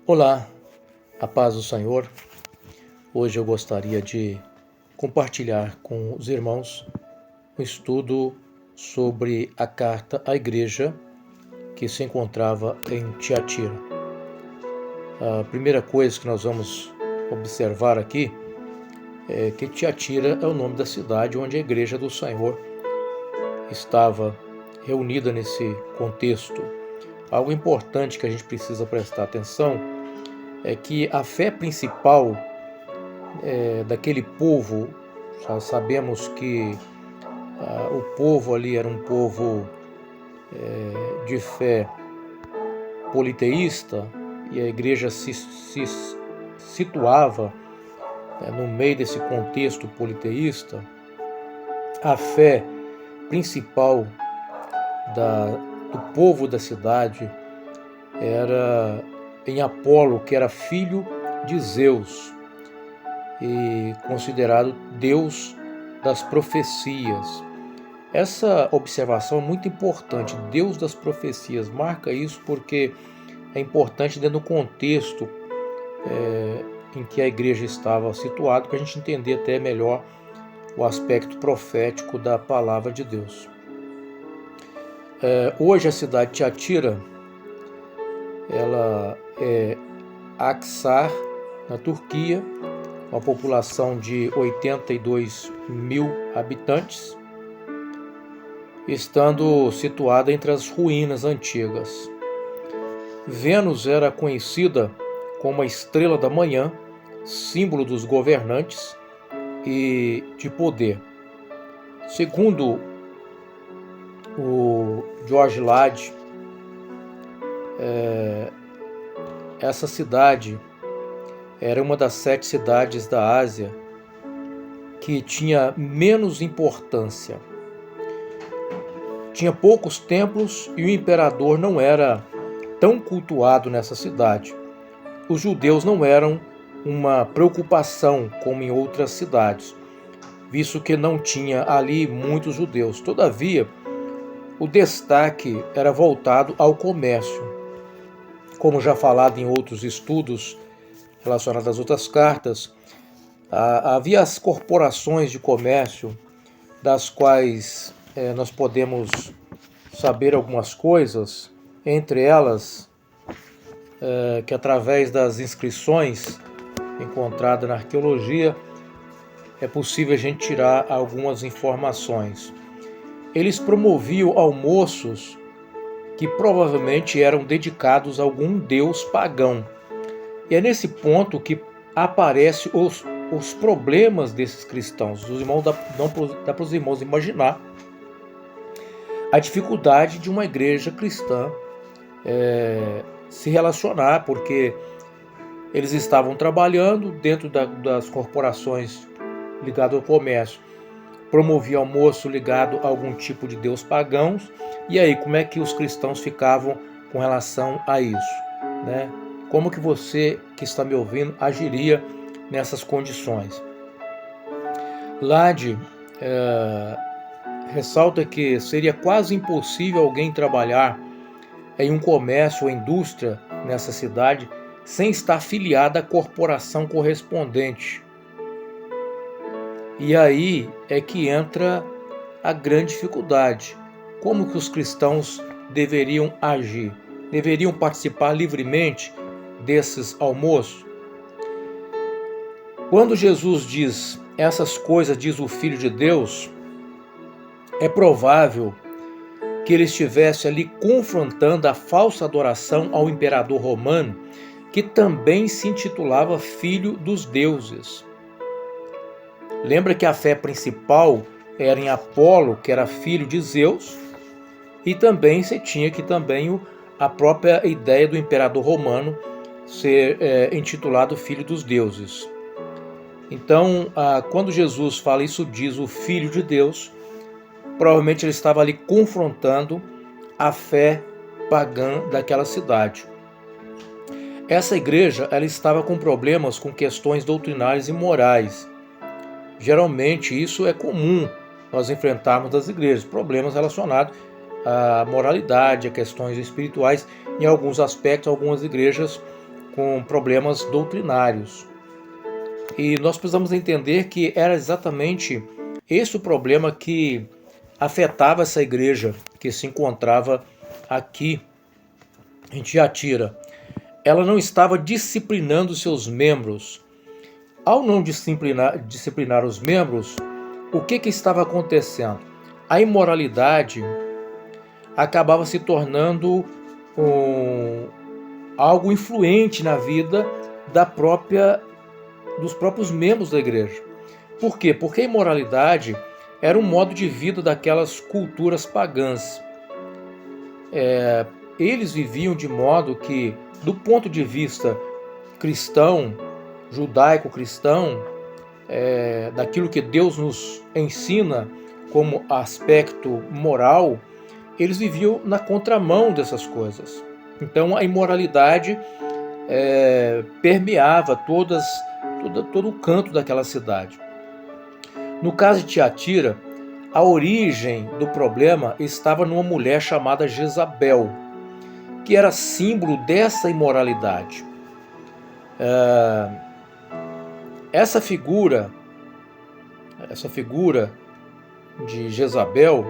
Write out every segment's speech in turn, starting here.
Olá, a paz do Senhor. Hoje eu gostaria de compartilhar com os irmãos um estudo sobre a carta à igreja que se encontrava em Tiatira. A primeira coisa que nós vamos observar aqui é que Tiatira é o nome da cidade onde a igreja do Senhor estava reunida nesse contexto. Algo importante que a gente precisa prestar atenção é que a fé principal daquele povo, já sabemos que o povo ali era um povo de fé politeísta, e a igreja se situava no meio desse contexto politeísta. A fé principal do povo da cidade era em Apolo, que era filho de Zeus e considerado Deus das profecias. Essa observação é muito importante. Deus das profecias, marca isso porque é importante dentro do contexto em que a igreja estava situada, para a gente entender até melhor o aspecto profético da palavra de Deus. Hoje a cidade de Tiatira, ela é Aksar, na Turquia, uma população de 82 mil habitantes, estando situada entre as ruínas antigas. Vênus era conhecida como a estrela da manhã, símbolo dos governantes e de poder. Segundo o George Lade, essa cidade era uma das 7 cidades da Ásia que tinha menos importância. Tinha poucos templos e o imperador não era tão cultuado nessa cidade. Os judeus não eram uma preocupação como em outras cidades, visto que não tinha ali muitos judeus. Todavia, o destaque era voltado ao comércio. Como já falado em outros estudos relacionados às outras cartas, havia as corporações de comércio, das quais nós podemos saber algumas coisas, entre elas que através das inscrições encontradas na arqueologia é possível a gente tirar algumas informações. Eles promoviam almoços que provavelmente eram dedicados a algum deus pagão. E é nesse ponto que aparecem os problemas desses cristãos. Os irmãos dá para os irmãos imaginar a dificuldade de uma igreja cristã se relacionar, porque eles estavam trabalhando dentro das corporações ligadas ao comércio, promovia almoço ligado a algum tipo de deus pagãos. E aí, como é que os cristãos ficavam com relação a isso, né? Como que você que está me ouvindo agiria nessas condições? Lade ressalta que seria quase impossível alguém trabalhar em um comércio ou indústria nessa cidade sem estar filiado à corporação correspondente. E aí é que entra a grande dificuldade. Como que os cristãos deveriam agir? Deveriam participar livremente desses almoços? Quando Jesus diz essas coisas, diz o Filho de Deus, é provável que ele estivesse ali confrontando a falsa adoração ao imperador romano, que também se intitulava Filho dos Deuses. Lembra que a fé principal era em Apolo, que era filho de Zeus, e também você tinha que também a própria ideia do imperador romano ser intitulado Filho dos Deuses. Então, quando Jesus fala isso, diz o Filho de Deus, provavelmente ele estava ali confrontando a fé pagã daquela cidade. Essa igreja, ela estava com problemas com questões doutrinárias e morais. Geralmente isso é comum nós enfrentarmos das igrejas, problemas relacionados à moralidade, a questões espirituais. Em alguns aspectos, algumas igrejas com problemas doutrinários. E nós precisamos entender que era exatamente esse o problema que afetava essa igreja que se encontrava aqui em Tiatira. Ela não estava disciplinando seus membros. Ao não disciplinar os membros, o que estava acontecendo? A imoralidade acabava se tornando algo influente na vida dos próprios membros da igreja. Por quê? Porque a imoralidade era um modo de vida daquelas culturas pagãs. Eles viviam de modo que, do ponto de vista cristão, judaico-cristão, daquilo que Deus nos ensina como aspecto moral, eles viviam na contramão dessas coisas. Então a imoralidade permeava todo o canto daquela cidade. No caso de Tiatira, a origem do problema estava numa mulher chamada Jezabel, que era símbolo dessa imoralidade. Essa figura de Jezabel,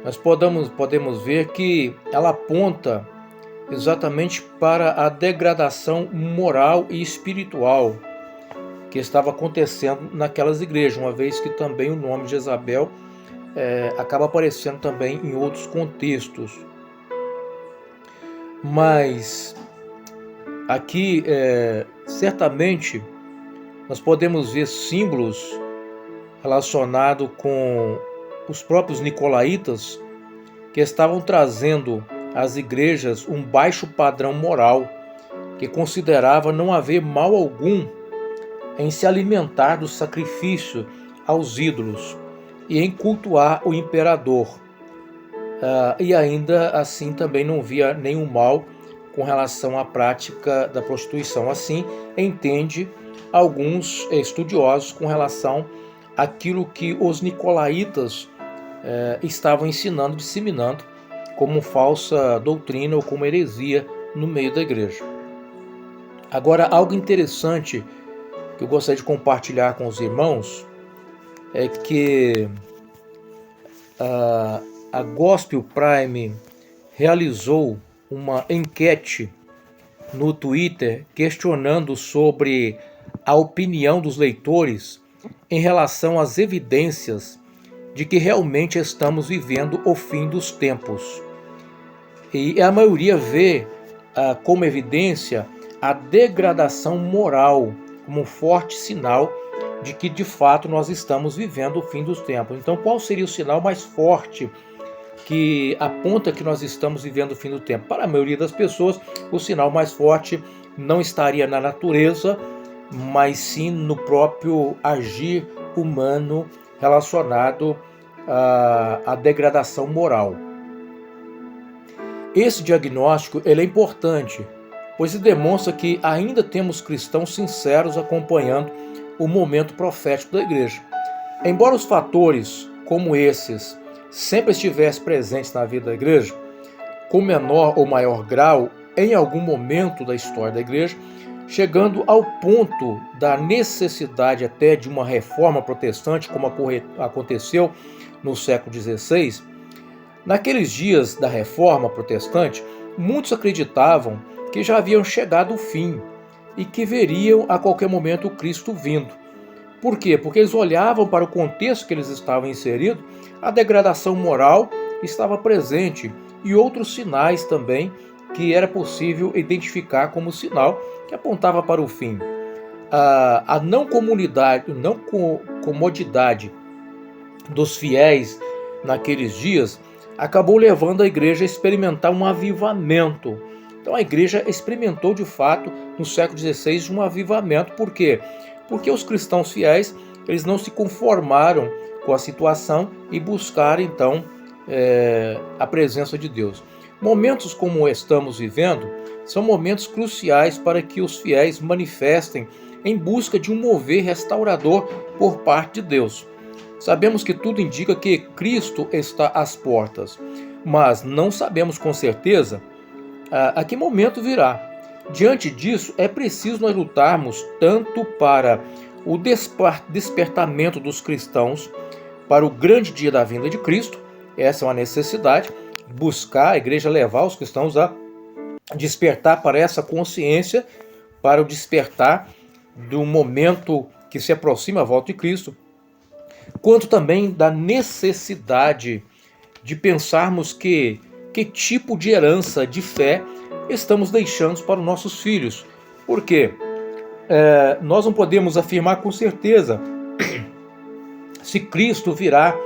nós podemos ver que ela aponta exatamente para a degradação moral e espiritual que estava acontecendo naquelas igrejas, uma vez que também o nome de Jezabel acaba aparecendo também em outros contextos. Mas aqui, certamente, nós podemos ver símbolos relacionados com os próprios nicolaítas, que estavam trazendo às igrejas um baixo padrão moral, que considerava não haver mal algum em se alimentar do sacrifício aos ídolos e em cultuar o imperador. E ainda assim também não via nenhum mal com relação à prática da prostituição. Assim entende alguns estudiosos com relação àquilo que os nicolaítas estavam ensinando, disseminando como falsa doutrina ou como heresia no meio da igreja. Agora, algo interessante que eu gostaria de compartilhar com os irmãos é que a Gospel Prime realizou uma enquete no Twitter questionando sobre a opinião dos leitores em relação às evidências de que realmente estamos vivendo o fim dos tempos. E a maioria vê como evidência a degradação moral como um forte sinal de que de fato nós estamos vivendo o fim dos tempos. Então, qual seria o sinal mais forte que aponta que nós estamos vivendo o fim do tempo? Para a maioria das pessoas, o sinal mais forte não estaria na natureza, mas sim no próprio agir humano relacionado à degradação moral. Esse diagnóstico ele é importante, pois ele demonstra que ainda temos cristãos sinceros acompanhando o momento profético da igreja. Embora os fatores como esses sempre estivessem presentes na vida da igreja, com menor ou maior grau em algum momento da história da igreja, chegando ao ponto da necessidade até de uma reforma protestante, como aconteceu no século XVI, naqueles dias da reforma protestante, muitos acreditavam que já haviam chegado o fim e que veriam a qualquer momento o Cristo vindo. Por quê? Porque eles olhavam para o contexto que eles estavam inseridos, a degradação moral estava presente e outros sinais também que era possível identificar como sinal que apontava para o fim. A não comodidade dos fiéis naqueles dias acabou levando a igreja a experimentar um avivamento. Então a igreja experimentou de fato no século XVI um avivamento. Por quê? Porque os cristãos fiéis eles não se conformaram com a situação e buscaram então a presença de Deus. Momentos como estamos vivendo são momentos cruciais para que os fiéis manifestem em busca de um mover restaurador por parte de Deus. Sabemos que tudo indica que Cristo está às portas, mas não sabemos com certeza a que momento virá. Diante disso, é preciso nós lutarmos tanto para o despertamento dos cristãos para o grande dia da vinda de Cristo. Essa é uma necessidade, buscar a igreja levar os cristãos a despertar para essa consciência, para o despertar do momento que se aproxima a volta de Cristo, quanto também da necessidade de pensarmos que tipo de herança de fé estamos deixando para os nossos filhos. Por quê? Nós não podemos afirmar com certeza se Cristo virá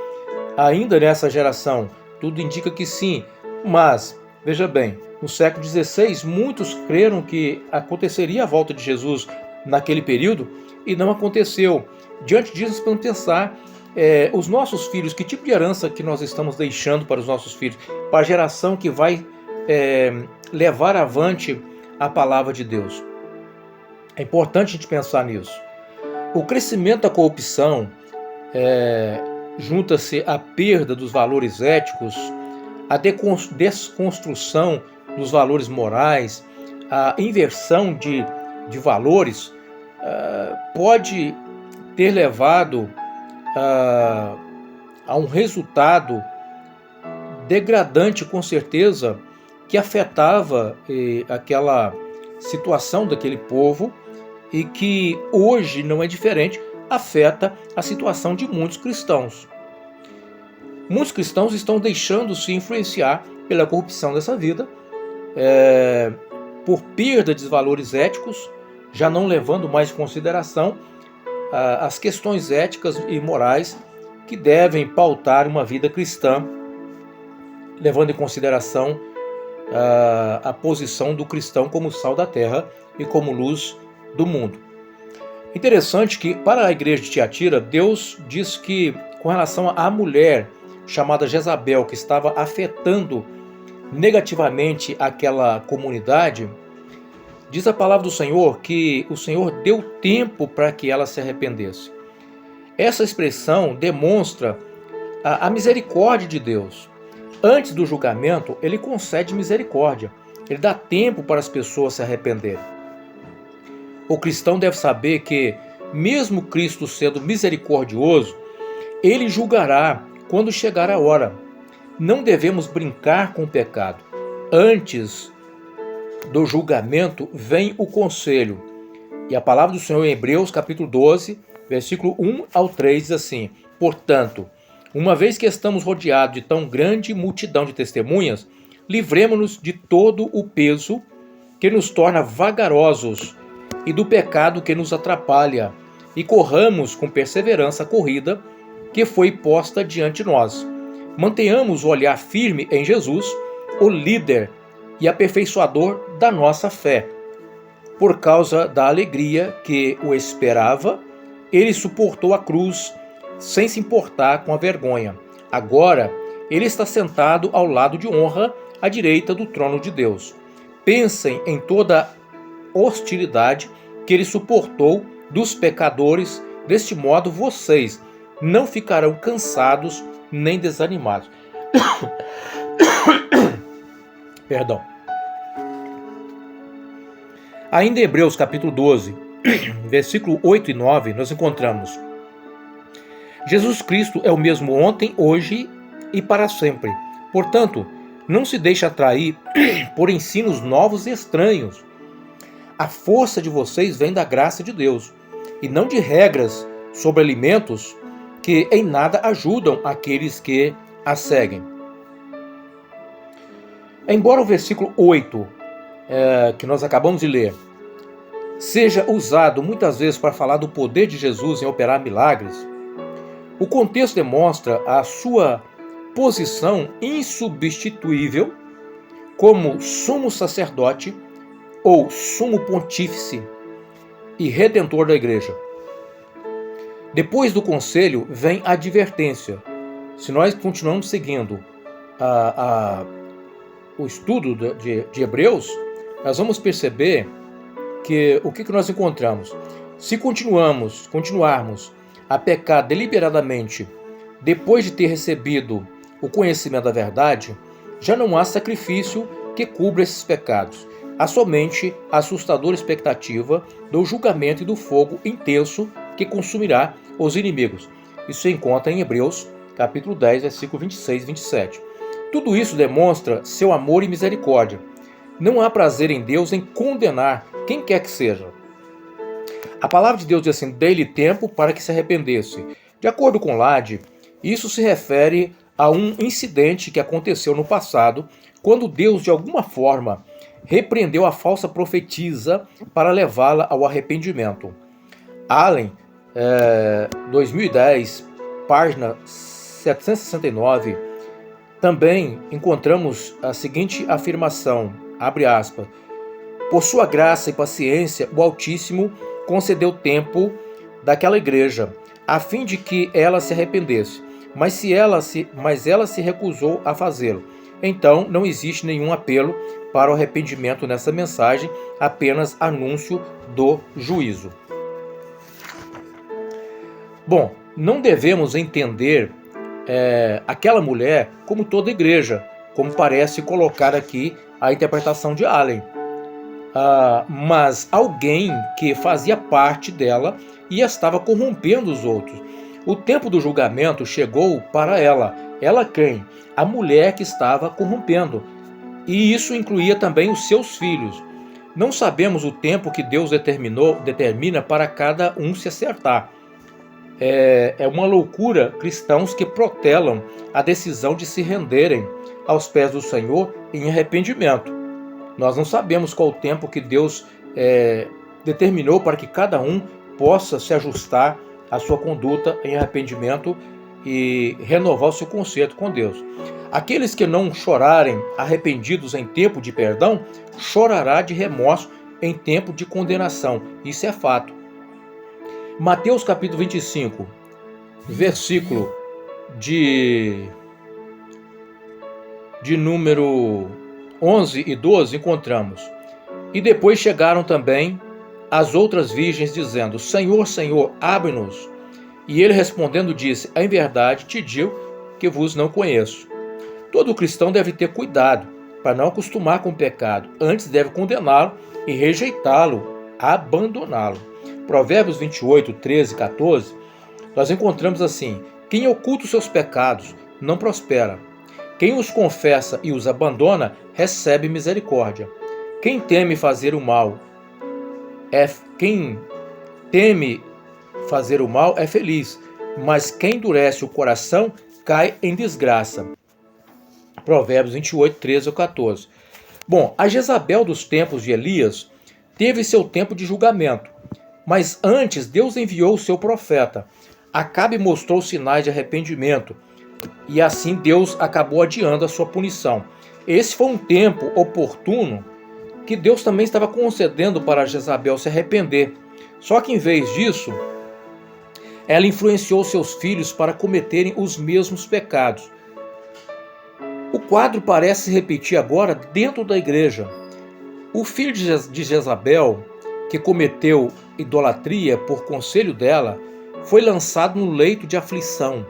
ainda nessa geração. Tudo indica que sim, mas, veja bem, no século XVI, muitos creram que aconteceria a volta de Jesus naquele período e não aconteceu. Diante disso, nós podemos pensar os nossos filhos, que tipo de herança que nós estamos deixando para os nossos filhos, para a geração que vai levar avante a palavra de Deus. É importante a gente pensar nisso. O crescimento da corrupção junta-se à perda dos valores éticos, à desconstrução dos valores morais, a inversão de valores, pode ter levado a um resultado degradante, com certeza, que afetava aquela situação daquele povo e que hoje não é diferente, afeta a situação de muitos cristãos. Muitos cristãos estão deixando-se influenciar pela corrupção dessa vida, por perda de valores éticos, já não levando mais em consideração as questões éticas e morais que devem pautar uma vida cristã, levando em consideração a posição do cristão como sal da terra e como luz do mundo. Interessante que para a igreja de Tiatira, Deus diz que com relação à mulher chamada Jezabel, que estava afetando negativamente aquela comunidade, diz a palavra do Senhor que o Senhor deu tempo para que ela se arrependesse. Essa expressão demonstra a misericórdia de Deus. Antes do julgamento, ele concede misericórdia. Ele dá tempo para as pessoas se arrependerem. O cristão deve saber que, mesmo Cristo sendo misericordioso, ele julgará quando chegar a hora. Não devemos brincar com o pecado. Antes do julgamento vem o conselho. E a palavra do Senhor em Hebreus, capítulo 12, versículo 1 ao 3, diz assim: portanto, uma vez que estamos rodeados de tão grande multidão de testemunhas, livremo-nos de todo o peso que nos torna vagarosos e do pecado que nos atrapalha, e corramos com perseverança a corrida que foi posta diante de nós. Mantenhamos o olhar firme em Jesus, o líder e aperfeiçoador da nossa fé. Por causa da alegria que o esperava, ele suportou a cruz sem se importar com a vergonha. Agora, ele está sentado ao lado de honra, à direita do trono de Deus. Pensem em toda a hostilidade que ele suportou dos pecadores. Deste modo, vocês não ficarão cansados nem desanimados. Perdão. Ainda em Hebreus capítulo 12, versículo 8 e 9, nós encontramos: Jesus Cristo é o mesmo ontem, hoje e para sempre. Portanto, não se deixe atrair por ensinos novos e estranhos. A força de vocês vem da graça de Deus, e não de regras sobre alimentos que em nada ajudam aqueles que a seguem. Embora o versículo 8, que nós acabamos de ler, seja usado muitas vezes para falar do poder de Jesus em operar milagres, o contexto demonstra a sua posição insubstituível como sumo sacerdote ou sumo pontífice e redentor da igreja. Depois do conselho vem a advertência. Se nós continuamos seguindo o estudo de Hebreus, nós vamos perceber que o que nós encontramos? Se continuarmos a pecar deliberadamente depois de ter recebido o conhecimento da verdade, já não há sacrifício que cubra esses pecados. há somente a assustadora expectativa do julgamento e do fogo intenso que consumirá os inimigos. Isso se encontra em Hebreus, capítulo 10, versículo 26 e 27. Tudo isso demonstra seu amor e misericórdia. Não há prazer em Deus em condenar quem quer que seja. A palavra de Deus diz assim: dê-lhe tempo para que se arrependesse. De acordo com Lade, isso se refere a um incidente que aconteceu no passado, quando Deus, de alguma forma, repreendeu a falsa profetisa para levá-la ao arrependimento. Allen, 2010, página 769, também encontramos a seguinte afirmação, abre aspas: por sua graça e paciência, o Altíssimo concedeu tempo daquela igreja, a fim de que ela se arrependesse, mas ela se recusou a fazê-lo. Então, não existe nenhum apelo para o arrependimento nessa mensagem, apenas anúncio do juízo. Bom, não devemos entender aquela mulher como toda igreja, como parece colocar aqui a interpretação de Allen. Mas alguém que fazia parte dela e estava corrompendo os outros. O tempo do julgamento chegou para ela. Ela quem? A mulher que estava corrompendo. E isso incluía também os seus filhos. Não sabemos o tempo que Deus determina para cada um se acertar. É uma loucura cristãos que protelam a decisão de se renderem aos pés do Senhor em arrependimento. Nós não sabemos qual o tempo que Deus determinou para que cada um possa se ajustar à sua conduta em arrependimento e renovar o seu conserto com Deus. Aqueles que não chorarem arrependidos em tempo de perdão, chorará de remorso em tempo de condenação. Isso é fato. Mateus capítulo 25, versículo de número 11 e 12, encontramos: e depois chegaram também as outras virgens, dizendo: Senhor, Senhor, abre-nos. E ele respondendo disse: em verdade te digo que vos não conheço. Todo cristão deve ter cuidado para não acostumar com o pecado, antes deve condená-lo e rejeitá-lo, abandoná-lo. Provérbios 28, 13 e 14, nós encontramos assim: quem oculta os seus pecados não prospera. Quem os confessa e os abandona recebe misericórdia. Quem teme fazer o mal é feliz, mas quem endurece o coração cai em desgraça. Provérbios 28, 13 ou 14. Bom, a Jezabel dos tempos de Elias teve seu tempo de julgamento, mas antes Deus enviou o seu profeta. Acabe mostrou sinais de arrependimento, e assim Deus acabou adiando a sua punição. Esse foi um tempo oportuno que Deus também estava concedendo para Jezabel se arrepender. Só que em vez disso, ela influenciou seus filhos para cometerem os mesmos pecados. O quadro parece se repetir agora dentro da igreja. O filho de Jezabel, que cometeu idolatria por conselho dela, foi lançado no leito de aflição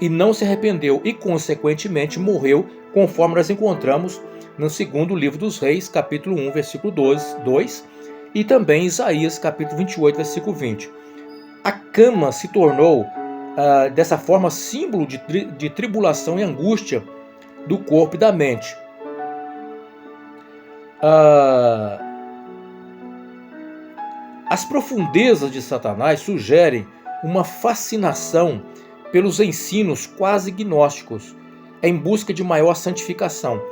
e não se arrependeu e, consequentemente, morreu, conforme nós encontramos no segundo livro dos Reis, capítulo 1, versículo 2, e também Isaías, capítulo 28, versículo 20. A cama se tornou, dessa forma, símbolo de tribulação e angústia do corpo e da mente. As profundezas de Satanás sugerem uma fascinação pelos ensinos quase gnósticos, em busca de maior santificação.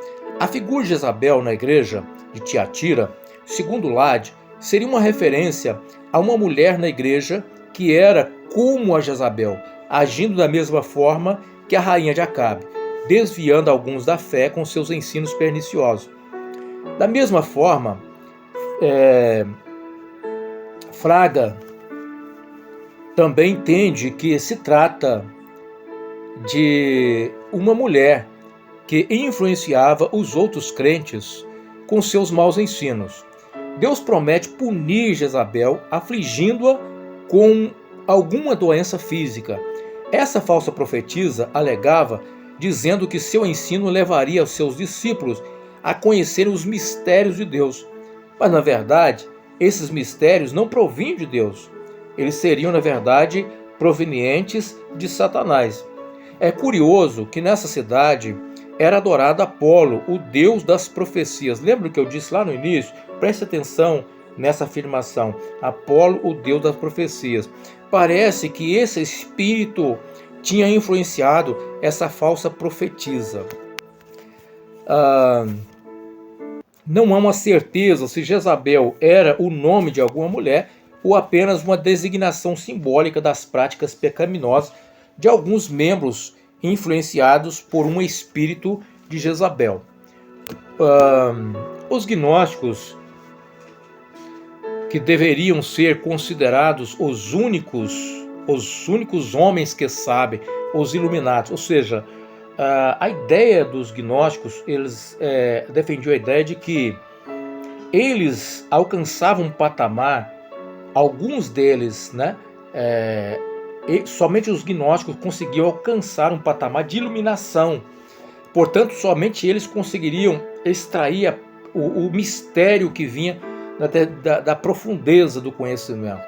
A figura de Jezabel na igreja de Tiatira, segundo Lade, seria uma referência a uma mulher na igreja que era como a Jezabel, agindo da mesma forma que a rainha de Acabe, desviando alguns da fé com seus ensinos perniciosos. Da mesma forma, Fraga também entende que se trata de uma mulher que influenciava os outros crentes com seus maus ensinos. Deus promete punir Jezabel, afligindo-a com alguma doença física. Essa falsa profetisa alegava, dizendo que seu ensino levaria os seus discípulos a conhecerem os mistérios de Deus. Mas, na verdade, esses mistérios não provinham de Deus. Eles seriam, na verdade, provenientes de Satanás. É curioso que nessa cidade era adorado Apolo, o deus das profecias. Lembra que eu disse lá no início? Preste atenção nessa afirmação. Apolo, o deus das profecias. Parece que esse espírito tinha influenciado essa falsa profetisa. Não há uma certeza se Jezabel era o nome de alguma mulher ou apenas uma designação simbólica das práticas pecaminosas de alguns membros influenciados por um espírito de Jezabel. Os gnósticos, que deveriam ser considerados os únicos homens que sabem, os iluminados, ou seja, a ideia dos gnósticos, eles defendiam a ideia de que eles alcançavam um patamar, alguns deles, somente os gnósticos conseguiam alcançar um patamar de iluminação. Portanto, somente eles conseguiriam extrair o mistério que vinha da profundeza do conhecimento.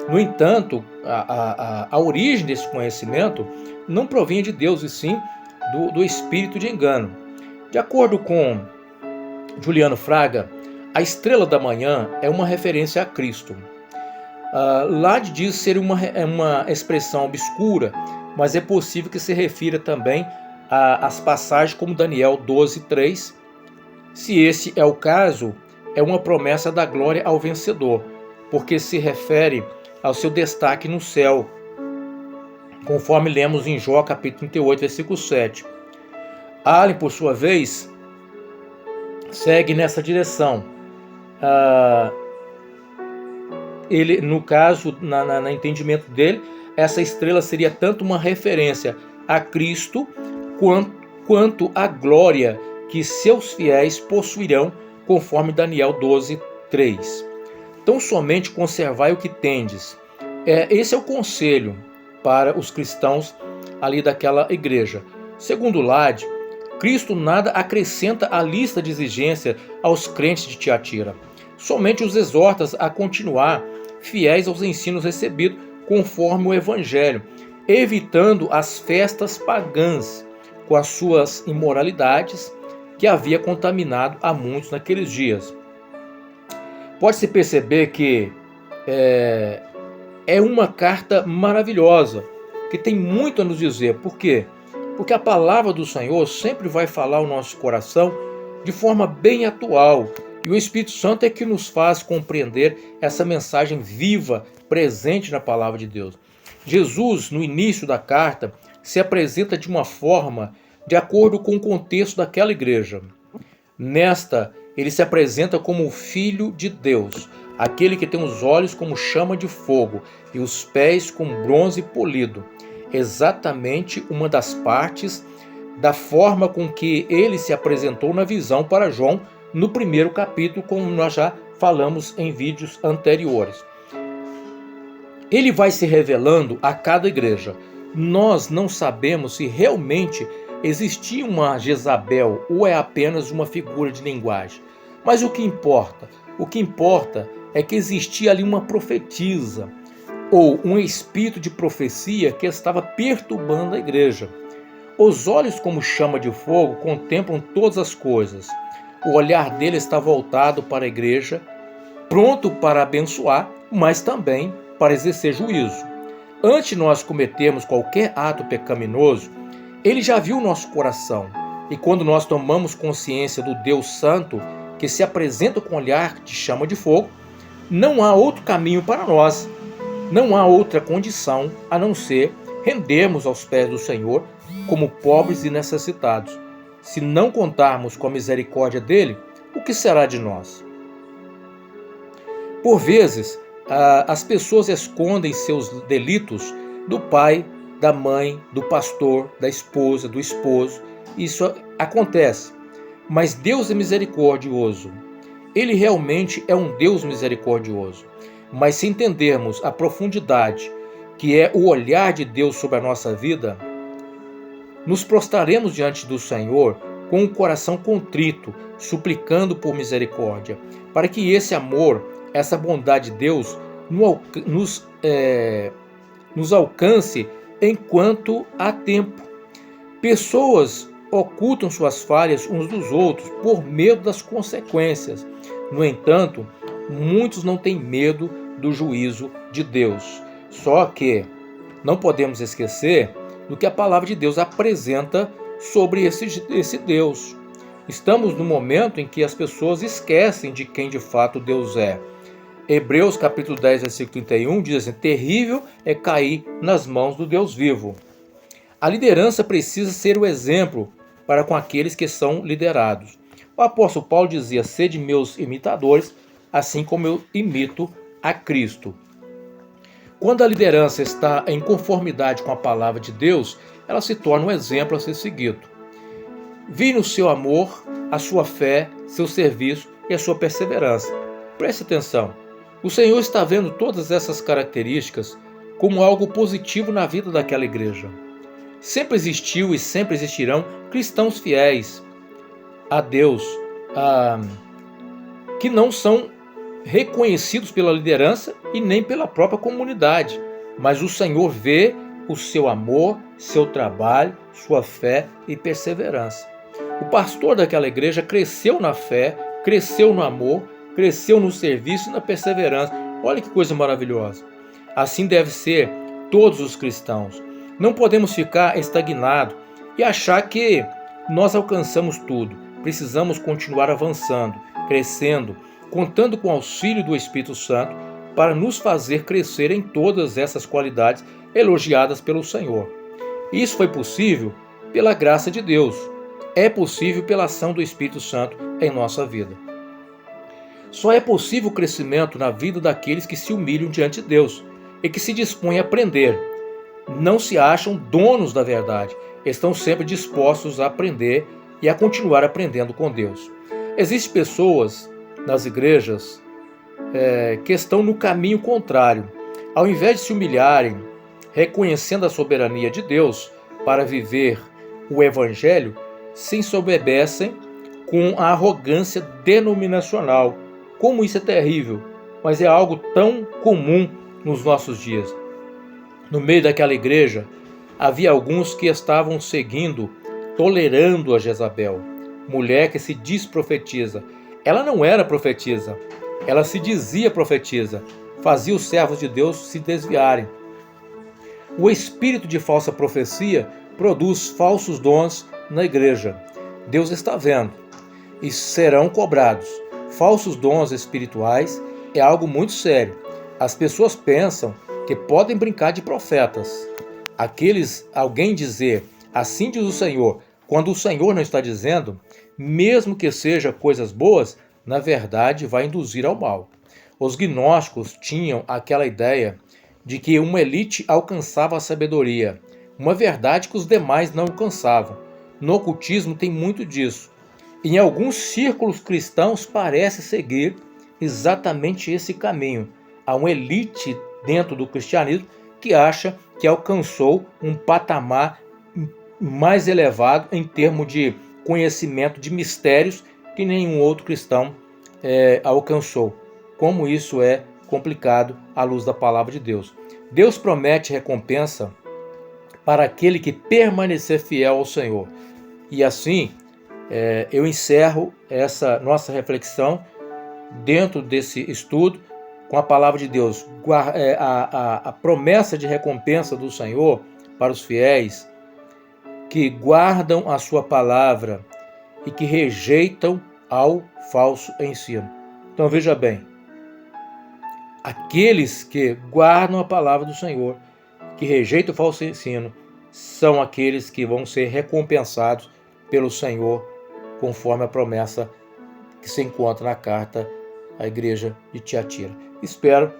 No entanto, a origem desse conhecimento não provinha de Deus, e sim do espírito de engano. De acordo com Juliano Fraga, a estrela da manhã é uma referência a Cristo. Lade diz ser uma expressão obscura, mas é possível que se refira também às passagens como Daniel 12:3. Se esse é o caso, é uma promessa da glória ao vencedor, porque se refere ao seu destaque no céu, conforme lemos em Jó capítulo 38, versículo 7. Allen, por sua vez, segue nessa direção. Ele, no caso, no entendimento dele, essa estrela seria tanto uma referência a Cristo quanto a glória que seus fiéis possuirão, conforme Daniel 12:3. Tão somente conservai o que tendes. Esse é o conselho para os cristãos ali daquela igreja. Segundo Lade, Cristo nada acrescenta à lista de exigência aos crentes de Tiatira. Somente os exorta a continuar fiéis aos ensinos recebidos conforme o Evangelho, evitando as festas pagãs com as suas imoralidades que havia contaminado a muitos naqueles dias. Pode-se perceber que é uma carta maravilhosa, que tem muito a nos dizer. Por quê? Porque a palavra do Senhor sempre vai falar ao nosso coração de forma bem atual. E o Espírito Santo é que nos faz compreender essa mensagem viva, presente na palavra de Deus. Jesus, no início da carta, se apresenta de uma forma de acordo com o contexto daquela igreja. Nesta, ele se apresenta como o Filho de Deus, aquele que tem os olhos como chama de fogo e os pés como bronze polido. Exatamente uma das partes da forma com que ele se apresentou na visão para João no primeiro capítulo, como nós já falamos em vídeos anteriores. Ele vai se revelando a cada igreja. Nós não sabemos se realmente existia uma Jezabel ou é apenas uma figura de linguagem. Mas o que importa? O que importa é que existia ali uma profetisa ou um espírito de profecia que estava perturbando a igreja. Os olhos como chama de fogo contemplam todas as coisas. O olhar dele está voltado para a igreja, pronto para abençoar, mas também para exercer juízo. Antes de nós cometermos qualquer ato pecaminoso, ele já viu o nosso coração. E quando nós tomamos consciência do Deus Santo, que se apresenta com olhar de chama de fogo, não há outro caminho para nós. Não há outra condição a não ser rendermos aos pés do Senhor como pobres e necessitados. Se não contarmos com a misericórdia dele, o que será de nós? Por vezes, as pessoas escondem seus delitos do pai, da mãe, do pastor, da esposa, do esposo. Isso acontece. Mas Deus é misericordioso. Ele realmente é um Deus misericordioso. Mas se entendermos a profundidade que é o olhar de Deus sobre a nossa vida, nos prostraremos diante do Senhor com o coração contrito, suplicando por misericórdia, para que esse amor, essa bondade de Deus nos alcance enquanto há tempo. Pessoas ocultam suas falhas uns dos outros por medo das consequências. No entanto, muitos não têm medo do juízo de Deus. Só que não podemos esquecer do que a palavra de Deus apresenta sobre esse Deus. Estamos no momento em que as pessoas esquecem de quem de fato Deus é. Hebreus capítulo 10, versículo 31 diz assim: terrível é cair nas mãos do Deus vivo. A liderança precisa ser o exemplo para com aqueles que são liderados. O apóstolo Paulo dizia: sede meus imitadores, assim como eu imito a Cristo. Quando a liderança está em conformidade com a palavra de Deus, ela se torna um exemplo a ser seguido. Vi no seu amor, a sua fé, seu serviço e a sua perseverança. Preste atenção. O Senhor está vendo todas essas características como algo positivo na vida daquela igreja. Sempre existiu e sempre existirão cristãos fiéis a Deus, que não são reconhecidos pela liderança e nem pela própria comunidade, mas o Senhor vê o seu amor, seu trabalho, sua fé e perseverança. O pastor daquela igreja cresceu na fé, cresceu no amor, cresceu no serviço e na perseverança. Olha que coisa maravilhosa. Assim deve ser todos os cristãos. Não podemos ficar estagnados e achar que nós alcançamos tudo. Precisamos continuar avançando, crescendo, contando com o auxílio do Espírito Santo para nos fazer crescer em todas essas qualidades elogiadas pelo Senhor. Isso foi possível pela graça de Deus. É possível pela ação do Espírito Santo em nossa vida. Só é possível o crescimento na vida daqueles que se humilham diante de Deus e que se dispõem a aprender. Não se acham donos da verdade, estão sempre dispostos a aprender e a continuar aprendendo com Deus. Existem pessoas nas igrejas que estão no caminho contrário. Ao invés de se humilharem, reconhecendo a soberania de Deus para viver o Evangelho, se ensoberbecem com a arrogância denominacional. Como isso é terrível, mas é algo tão comum nos nossos dias. No meio daquela igreja, havia alguns que estavam seguindo, tolerando a Jezabel, mulher que se diz profetiza. Ela não era profetisa, ela se dizia profetisa, fazia os servos de Deus se desviarem. O espírito de falsa profecia produz falsos dons na igreja. Deus está vendo e serão cobrados. Falsos dons espirituais é algo muito sério. As pessoas pensam que podem brincar de profetas. Alguém dizer, assim diz o Senhor, quando o Senhor não está dizendo, mesmo que seja coisas boas, na verdade vai induzir ao mal. Os gnósticos tinham aquela ideia de que uma elite alcançava a sabedoria, uma verdade que os demais não alcançavam. No ocultismo tem muito disso. Em alguns círculos cristãos parece seguir exatamente esse caminho. Há uma elite dentro do cristianismo que acha que alcançou um patamar mais elevado em termos de conhecimento de mistérios que nenhum outro cristão alcançou. Como isso é complicado à luz da palavra de Deus. Deus promete recompensa para aquele que permanecer fiel ao Senhor. E assim, eu encerro essa nossa reflexão dentro desse estudo com a palavra de Deus. A promessa de recompensa do Senhor para os fiéis que guardam a sua palavra e que rejeitam ao falso ensino. Então veja bem, aqueles que guardam a palavra do Senhor, que rejeitam o falso ensino, são aqueles que vão ser recompensados pelo Senhor, conforme a promessa que se encontra na carta à igreja de Tiatira. Espero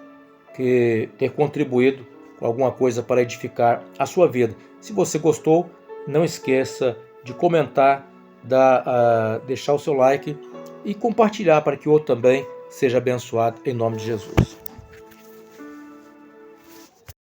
ter contribuído com alguma coisa para edificar a sua vida. Se você gostou, não esqueça de comentar, deixar o seu like e compartilhar para que o outro também seja abençoado em nome de Jesus.